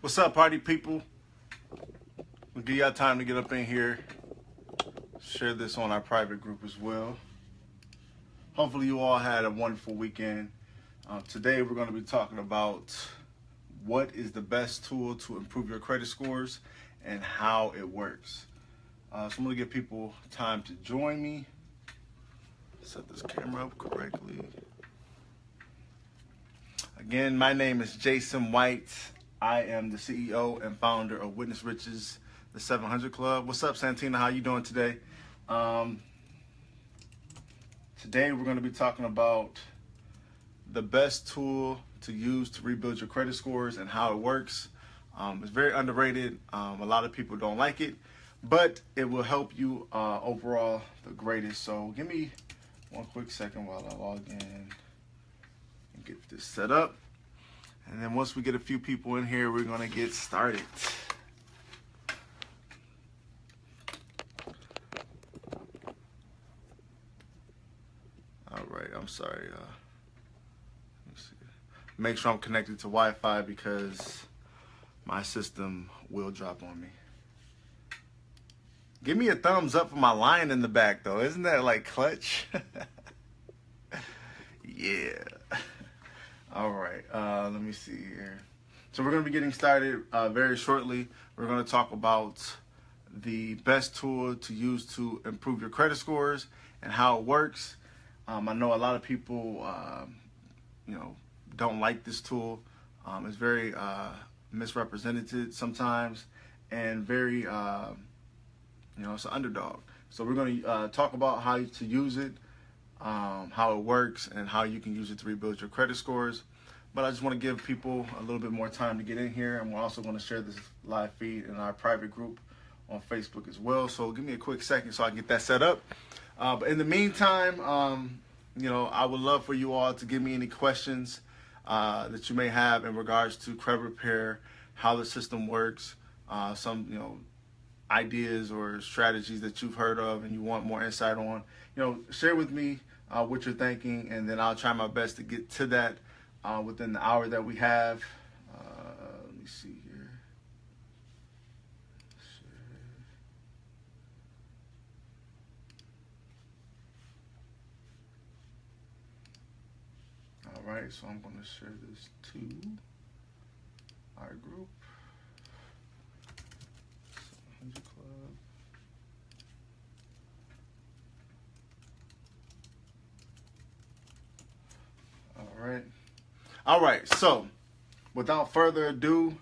What's up, party people? We'll give y'all time to get up in here. Share this on our private group as well. Hopefully you all had a wonderful weekend. Today we're going to be talking about what is the best tool to improve your credit scores and how it works. So I'm going to give people time to join me. Set this camera up correctly. Again, my name is Jason White. I am the CEO and founder of Witness Riches, the 700 Club. What's up, Santina? How you doing today? Today we're going to be talking about the best tool to use to rebuild your credit scores and how it works. It's very underrated. A lot of people don't like it, but it will help you overall the greatest. So give me one quick second while I log in and get this set up. And then once we get a few people in here, we're going to get started. All right, I'm sorry. Let me see. Make sure I'm connected to Wi-Fi because my system will drop on me. Give me a thumbs up for my lion in the back, though. Isn't that like clutch? Yeah. All right, let me see here. So we're going to be getting started very shortly. We're going to talk about the best tool to use to improve your credit scores and how it works. I know a lot of people, don't like this tool. It's very misrepresented sometimes and very, it's an underdog. So we're going to talk about how to use it, how it works, and how you can use it to rebuild your credit scores. But I just want to give people a little bit more time to get in here, and we're also going to share this live feed in our private group on Facebook as well. So give me a quick second so I can get that set up. But in the meantime, I would love for you all to give me any questions that you may have in regards to credit repair, how the system works, some ideas or strategies that you've heard of and you want more insight on. Share with me what you're thinking, and then I'll try my best to get to that within the hour that we have. Let me see here. All right, so I'm going to share this to our group. 700 Club. All right, so without further ado,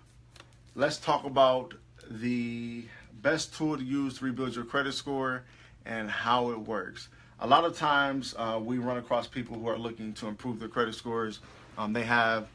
let's talk about the best tool to use to rebuild your credit score and how it works. A lot of times we run across people who are looking to improve their credit scores. They have,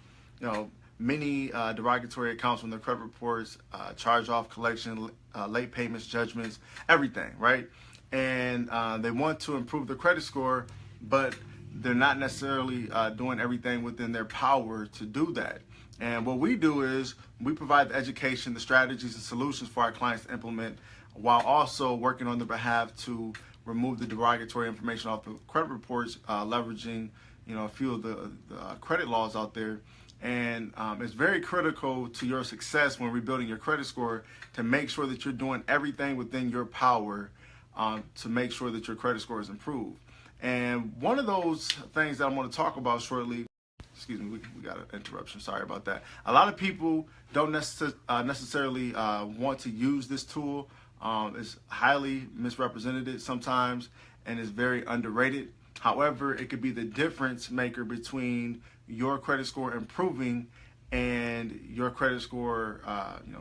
many derogatory accounts on their credit reports, charge-off, collection, late payments, judgments, everything, right? And they want to improve their credit score, but they're not necessarily doing everything within their power to do that. And what we do is we provide the education, the strategies, and solutions for our clients to implement, while also working on their behalf to remove the derogatory information off the credit reports, leveraging a few of the credit laws out there. And it's very critical to your success when rebuilding your credit score to make sure that you're doing everything within your power to make sure that your credit score is improved. And one of those things that I'm going to talk about shortly, excuse me, we got an interruption, sorry about that. A lot of people don't necessarily want to use this tool. It's highly misrepresented sometimes and is very underrated. However, it could be the difference maker between your credit score improving and your credit score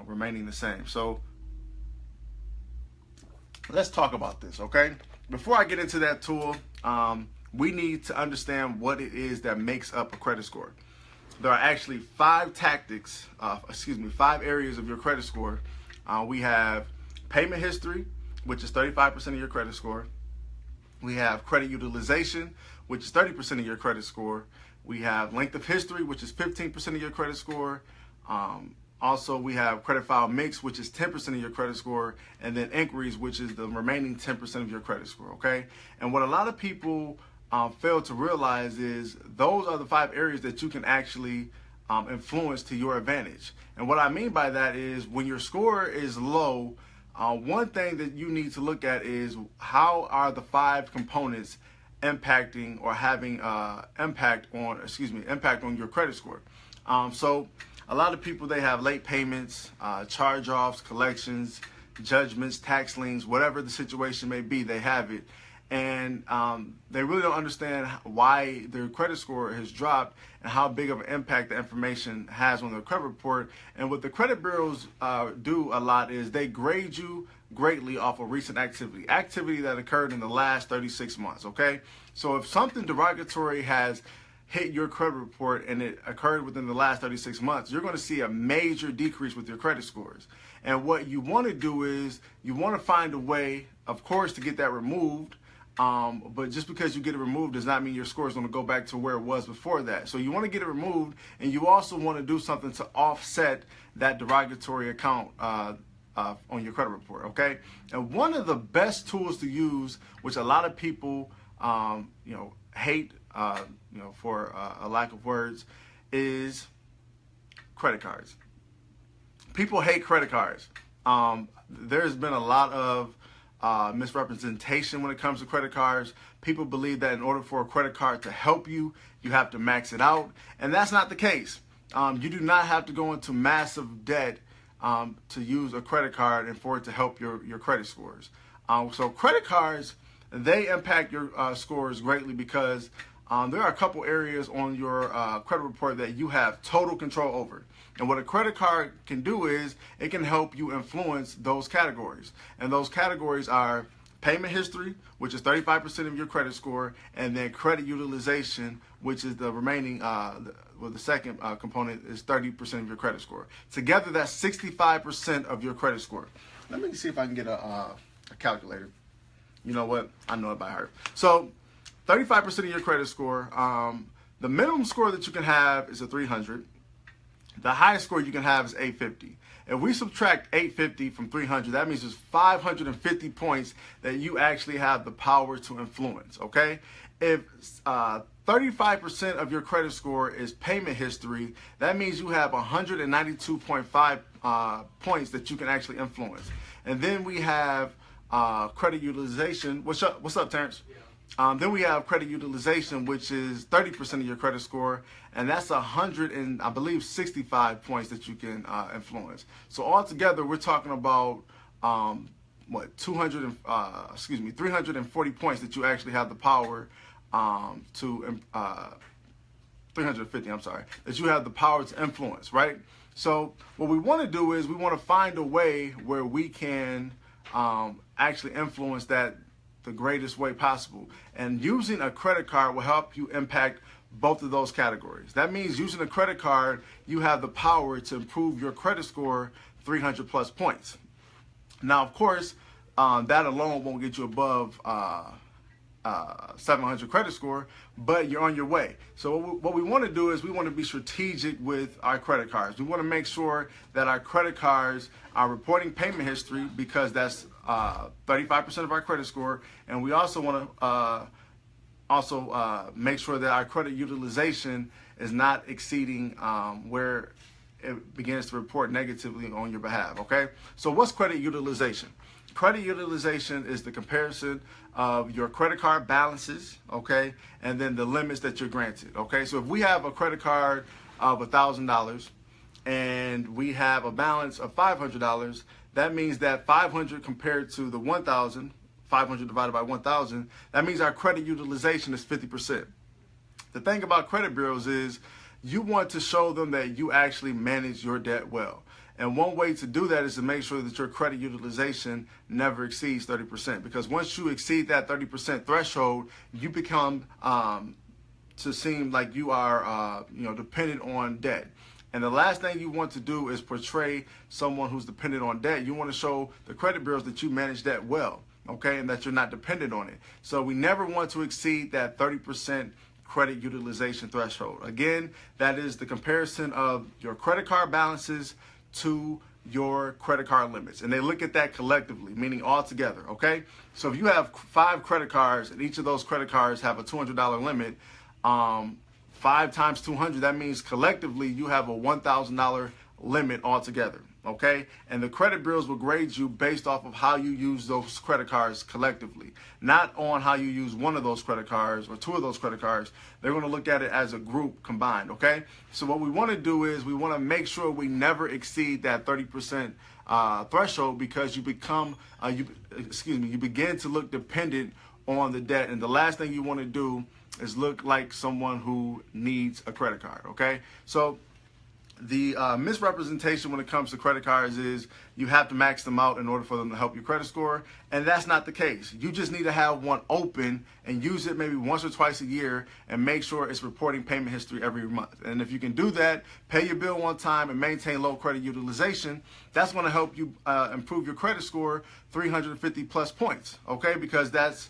remaining the same. So let's talk about this, okay? Before I get into that tool, we need to understand what it is that makes up a credit score. There are actually five areas of your credit score. We have payment history, which is 35% of your credit score. We have credit utilization, which is 30% of your credit score. We have length of history, which is 15% of your credit score. Also, we have credit file mix, which is 10% of your credit score, and then inquiries, which is the remaining 10% of your credit score, okay? And what a lot of people fail to realize is those are the five areas that you can actually influence to your advantage. And what I mean by that is when your score is low, one thing that you need to look at is how are the 5 components impacting or having impact on your credit score. So a lot of people, they have late payments, charge-offs, collections, judgments, tax liens, whatever the situation may be, they have it. And they really don't understand why their credit score has dropped and how big of an impact the information has on their credit report. And what the credit bureaus do a lot is they grade you greatly off of recent activity that occurred in the last 36 months, okay? So if something derogatory has hit your credit report and it occurred within the last 36 months, you're going to see a major decrease with your credit scores. And what you want to do is you want to find a way, of course, to get that removed. But just because you get it removed does not mean your score is going to go back to where it was before that. So you want to get it removed, and you also want to do something to offset that derogatory account on your credit report, okay? And one of the best tools to use, which a lot of people hate, for a lack of words, is credit cards. People hate credit cards. There's been a lot of misrepresentation when it comes to credit cards. People believe that in order for a credit card to help you, you have to max it out. And that's not the case. You do not have to go into massive debt to use a credit card and for it to help your credit scores. So credit cards, they impact your scores greatly because there are a couple areas on your credit report that you have total control over. And what a credit card can do is it can help you influence those categories. And those categories are payment history, which is 35% of your credit score, and then credit utilization, which is the remaining, the second component is 30% of your credit score. Together, that's 65% of your credit score. Let me see if I can get a calculator. You know what? I know it by heart. So 35% of your credit score, the minimum score that you can have is a 300. The highest score you can have is 850. If we subtract 850 from 300, that means there's 550 points that you actually have the power to influence, okay? If 35% of your credit score is payment history, that means you have 192.5 points that you can actually influence. And then we have credit utilization. What's up, Terrence? Yeah. Then we have credit utilization, which is 30% of your credit score, and that's 65 points that you can influence. So altogether, we're talking about 340 points that you actually have the power 350. I'm sorry, that you have the power to influence, right? So what we want to do is we want to find a way where we can actually influence that the greatest way possible. And using a credit card will help you impact both of those categories. That means using a credit card, you have the power to improve your credit score 300 plus points. Now, of course, that alone won't get you above 700 credit score, but you're on your way. So what we want to do is we want to be strategic with our credit cards. We want to make sure that our credit cards are reporting payment history because that's 35% of our credit score, and we also want to make sure that our credit utilization is not exceeding where it begins to report negatively on your behalf, okay? So what's credit utilization? Credit utilization is the comparison of your credit card balances, okay, and then the limits that you're granted, okay? So if we have a credit card of $1,000 and we have a balance of $500, that means that 500 compared to the 1,000, 500 divided by 1,000, that means our credit utilization is 50%. The thing about credit bureaus is you want to show them that you actually manage your debt well. And one way to do that is to make sure that your credit utilization never exceeds 30%. Because once you exceed that 30% threshold, you become to seem like you are dependent on debt. And the last thing you want to do is portray someone who's dependent on debt. You want to show the credit bureaus that you manage debt well, okay, and that you're not dependent on it. So we never want to exceed that 30% credit utilization threshold. Again, that is the comparison of your credit card balances to your credit card limits. And they look at that collectively, meaning all together, okay? So if you have 5 credit cards and each of those credit cards have a $200 limit, 4 5 times 200, that means collectively you have a $1,000 limit altogether. Okay, and the credit bureaus will grade you based off of how you use those credit cards collectively, not on how you use one of those credit cards or 2 of those credit cards. They're going to look at it as a group combined. Okay, so what we want to do is we want to make sure we never exceed that 30% threshold, because you become you begin to look dependent on the debt, and the last thing you want to do is look like someone who needs a credit card. Okay, so the misrepresentation when it comes to credit cards is you have to max them out in order for them to help your credit score, and that's not the case. You just need to have one open and use it maybe once or twice a year and make sure it's reporting payment history every month. And if you can do that, pay your bill on time and maintain low credit utilization, that's going to help you improve your credit score 350 plus points, okay? Because that's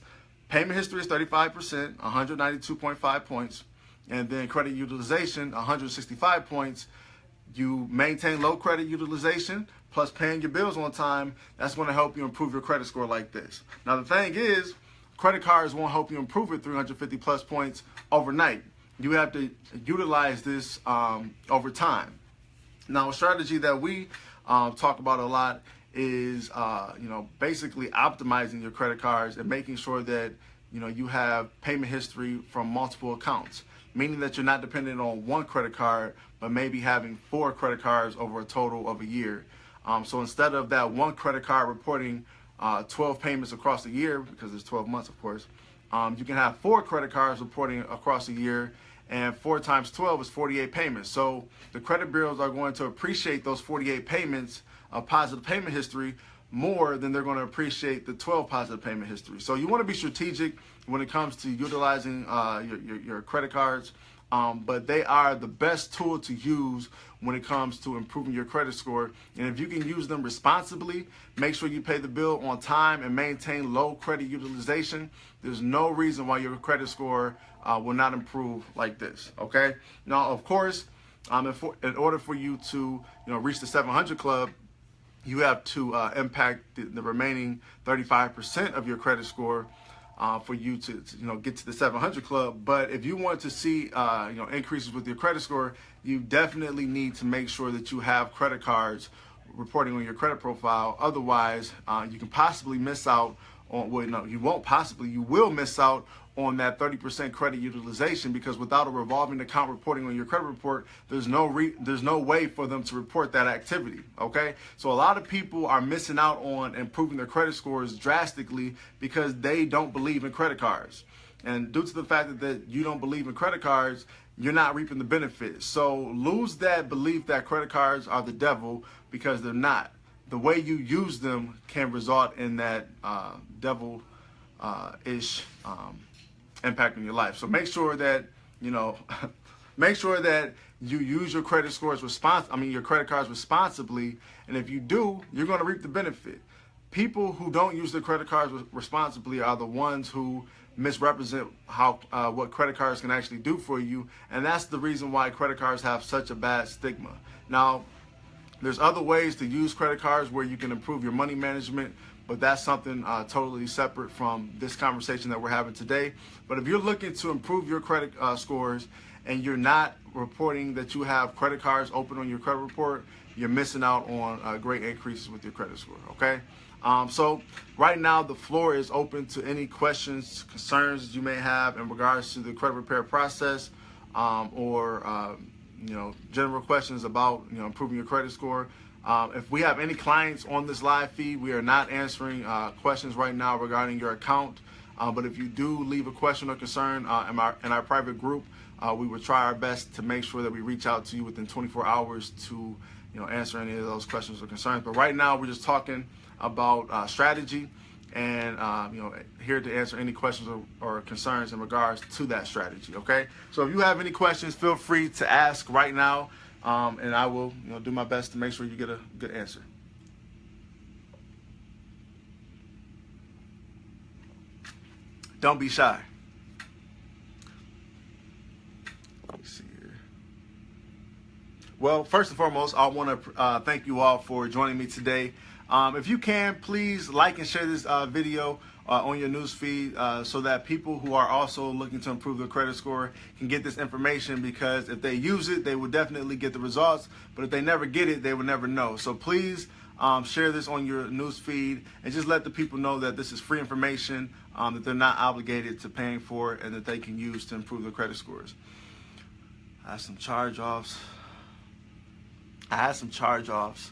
payment history is 35%, 192.5 points, and then credit utilization, 165 points. You maintain low credit utilization plus paying your bills on time. That's going to help you improve your credit score like this. Now, the thing is, credit cards won't help you improve it 350 plus points overnight. You have to utilize this over time. Now, a strategy that we talk about a lot is, basically optimizing your credit cards and making sure that, you have payment history from multiple accounts, meaning that you're not dependent on one credit card, but maybe having 4 credit cards over a total of a year. So instead of that one credit card reporting 12 payments across the year, because it's 12 months, of course, you can have 4 credit cards reporting across a year, and 4 times 12 is 48 payments. So the credit bureaus are going to appreciate those 48 payments of positive payment history more than they're going to appreciate the 12 positive payment history. So you want to be strategic when it comes to utilizing your credit cards, but they are the best tool to use when it comes to improving your credit score. And if you can use them responsibly, make sure you pay the bill on time and maintain low credit utilization, there's no reason why your credit score will not improve like this. Okay. Now, of course, in order for you to reach the 700 club, you have to impact the remaining 35% of your credit score for you to get to the 700 club. But if you want to see increases with your credit score, you definitely need to make sure that you have credit cards reporting on your credit profile. Otherwise, you can possibly miss out on, well, no, you won't possibly, you will miss out on that 30% credit utilization, because without a revolving account reporting on your credit report, there's no way for them to report that activity. Okay, so a lot of people are missing out on improving their credit scores drastically because they don't believe in credit cards, and due to the fact that you don't believe in credit cards, you're not reaping the benefits. So lose that belief that credit cards are the devil, because they're not. The way you use them can result in that devil-ish impact on your life. So make sure that make sure that you use your credit scores your credit cards responsibly, and if you do, you're going to reap the benefit. People who don't use their credit cards responsibly are the ones who misrepresent what credit cards can actually do for you, and that's the reason why credit cards have such a bad stigma. Now, there's other ways to use credit cards where you can improve your money management, but that's something totally separate from this conversation that we're having today. But if you're looking to improve your credit scores and you're not reporting that you have credit cards open on your credit report, you're missing out on great increases with your credit score, okay? So right now the floor is open to any questions, concerns that you may have in regards to the credit repair process, or general questions about improving your credit score. If we have any clients on this live feed, we are not answering questions right now regarding your account. But if you do leave a question or concern in our private group, we will try our best to make sure that we reach out to you within 24 hours to answer any of those questions or concerns. But right now we're just talking about strategy, and here to answer any questions or concerns in regards to that strategy. Okay, so if you have any questions, feel free to ask right now. And I will do my best to make sure you get a good answer. Don't be shy. Let me see here. Well, first and foremost, I want to thank you all for joining me today. If you can, please like and share this video on your news feed so that people who are also looking to improve their credit score can get this information, because if they use it, they will definitely get the results. But if they never get it, they will never know. So please share this on your news feed and just let the people know that this is free information, that they're not obligated to paying for it, and that they can use to improve their credit scores. I had some charge-offs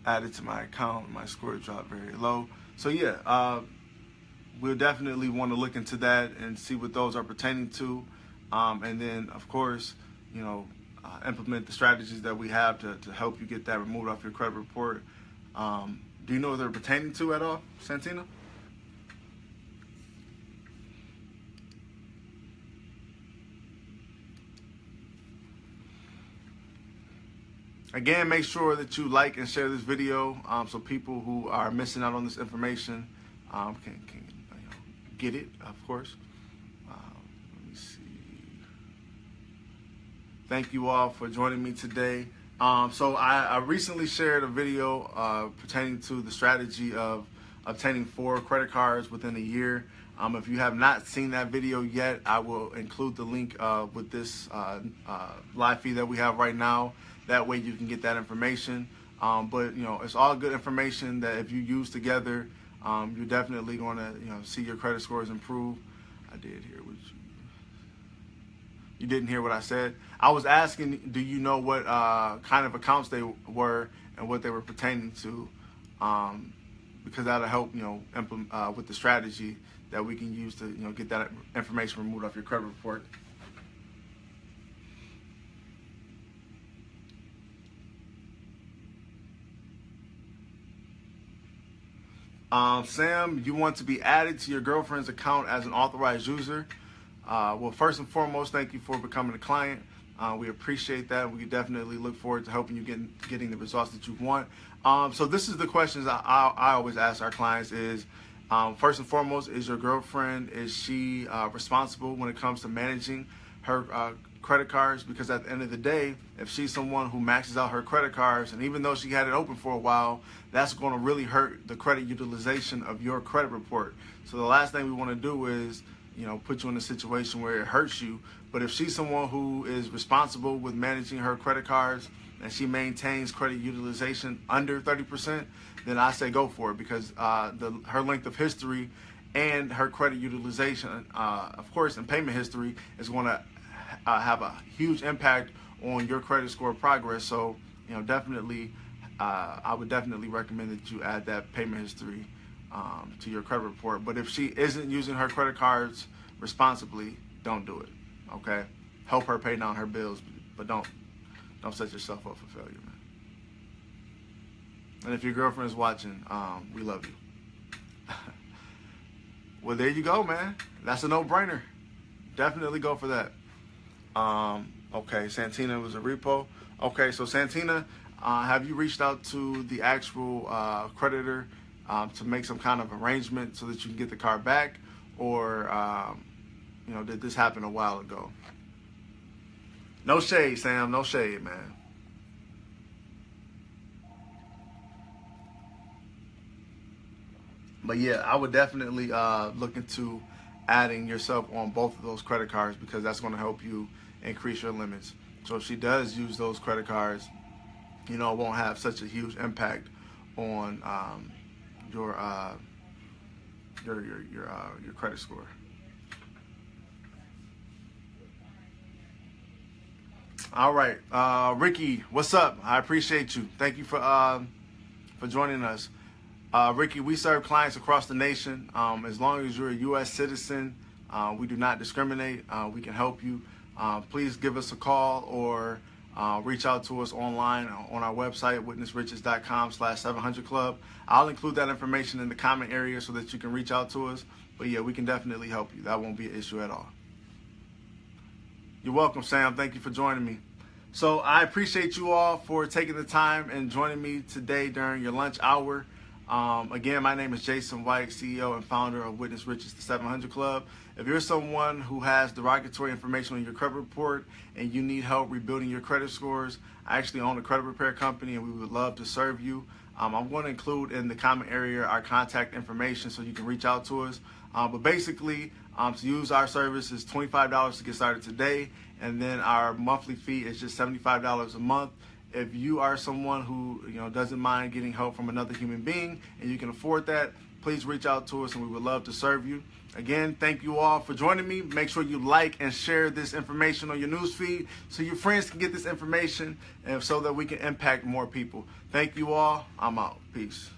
added to my account. My score dropped very low. So yeah, we'll definitely want to look into that and see what those are pertaining to. And then, of course, implement the strategies that we have to help you get that removed off your credit report. Do you know what they're pertaining to at all, Santina? Again, make sure that you like and share this video so people who are missing out on this information can get it, of course. Let me see. Thank you all for joining me today. So I recently shared a video pertaining to the strategy of obtaining 4 credit cards within a year. If you have not seen that video yet, I will include the link with this live feed that we have right now. That way you can get that information. But it's all good information that if you use together, you're definitely going to see your credit scores improve. I did hear what you didn't hear what I said. I was asking, do you know what kind of accounts they were and what they were pertaining to? Because that'll help implement with the strategy that we can use to get that information removed off your credit report. Sam, you want to be added to your girlfriend's account as an authorized user. Well, first and foremost, thank you for becoming a client. We appreciate that. We definitely look forward to helping you getting the results that you want. So this is the questions I always ask our clients is, first and foremost, is your girlfriend, is she responsible when it comes to managing her credit cards? Because at the end of the day, if she's someone who maxes out her credit cards, and even though she had it open for a while, that's going to really hurt the credit utilization of your credit report. So the last thing we want to do is put you in a situation where it hurts you. But if she's someone who is responsible with managing her credit cards and she maintains credit utilization under 30%, then I say go for it, because her length of history and her credit utilization, of course, and payment history is going to have a huge impact on your credit score progress. So definitely, I would definitely recommend that you add that payment history to your credit report. But if she isn't using her credit cards responsibly, don't do it. Okay, help her pay down her bills, but don't set yourself up for failure, man. And if your girlfriend is watching, we love you. Well, there you go, man. That's a no-brainer. Definitely go for that. Okay, Santina was a repo. Okay, so Santina, have you reached out to the actual creditor to make some kind of arrangement so that you can get the car back, or did this happen a while ago? No shade, Sam. No shade, man. But yeah, I would definitely look into adding yourself on both of those credit cards, because that's going to help you increase your limits. So if she does use those credit cards, it won't have such a huge impact on your credit score. All right, Ricky, what's up? I appreciate you. Thank you for joining us. Ricky, we serve clients across the nation. As long as you're a U.S. citizen, we do not discriminate. We can help you. Please give us a call or reach out to us online on our website, witnessriches.com/700club. I'll include that information in the comment area so that you can reach out to us. But yeah, we can definitely help you. That won't be an issue at all. You're welcome, Sam. Thank you for joining me. So I appreciate you all for taking the time and joining me today during your lunch hour. Again, my name is Jason White, CEO and founder of Witness Riches, the 700 Club. If you're someone who has derogatory information on your credit report and you need help rebuilding your credit scores, I actually own a credit repair company, and we would love to serve you. I'm going to include in the comment area our contact information so you can reach out to us. But basically, to use our service is $25 to get started today, and then our monthly fee is just $75 a month. If you are someone who doesn't mind getting help from another human being and you can afford that, please reach out to us and we would love to serve you. Again, thank you all for joining me. Make sure you like and share this information on your newsfeed so your friends can get this information and so that we can impact more people. Thank you all. I'm out. Peace.